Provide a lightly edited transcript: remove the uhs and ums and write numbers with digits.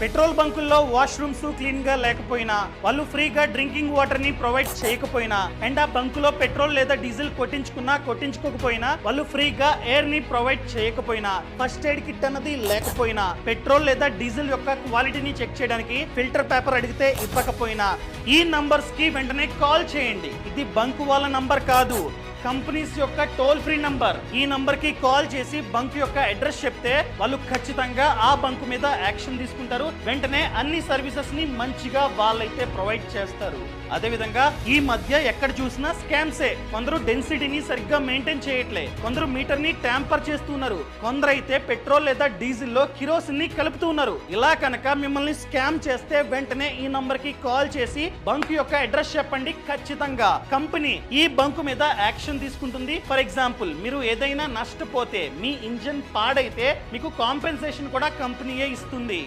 Petrol బంకుల్లో washrooms clean గా లేకపోయినా, వాళ్ళు ఫ్రీగా డ్రింకింగ్ వాటర్ ని ప్రొవైడ్ చేయకపోయినా, అండ్ ఆ బంకులో పెట్రోల్ లేదా డీజిల్ కొట్టించుకోకపోయినా, వాళ్ళు ఫ్రీగా ఎయిర్ ని ప్రొవైడ్ చేయకపోయినా, ఫస్ట్ ఎయిడ్ కిట్ అన్నది లేకపోయినా, పెట్రోల్ లేదా డీజిల్ యొక్క క్వాలిటీని చెక్ చేయడానికి ఫిల్టర్ పేపర్ అడిగితే ఇవ్వకపోయినా, ఈ నంబర్స్ కి వెంటనే కాల్ చేయండి. ఇది బంకు వాళ్ళ నంబర్ కాదు, కంపెనీస్ యొక్క టోల్ ఫ్రీ నంబర్. ఈ నంబర్ కి కాల్ చేసి బంక్ యొక్క అడ్రస్ చెప్తే వాళ్ళు ఖచ్చితంగా ఆ బంకు మీద యాక్షన్ తీసుకుంటారు. వెంటనే అన్ని సర్వీసెస్ ని మంచిగా వాళ్ళైతే ప్రొవైడ్ చేస్తారు. అదే విధంగా ఈ మధ్య ఎక్కడ చూసినా స్కామ్సే. కొందరు డెన్సిటీని సరిగ్గా మెయింటైన్ చేయట్లే, కొందరు మీటర్ ని ట్యాంపర్ చేస్తున్నారు, కొందరైతే పెట్రోల్ లేదా డీజిల్ లో కిరోసిన్ ని కలుపుతున్నారు. ఇలా కనుక మిమ్మల్ని స్కామ్ చేస్తే వెంటనే ఈ నంబర్ కి కాల్ చేసి బంక్ యొక్క అడ్రస్ చెప్పండి. ఖచ్చితంగా కంపెనీ ఈ బంకు మీద యాక్షన్ తీసుకుంటుంది. ఫర్ ఎగ్జాంపుల్, మీరు ఏదైనా నష్టపోతే, మీ ఇంజిన్ పాడైతే మీకు కాంపెన్సేషన్ కూడా కంపెనీయే ఇస్తుంది.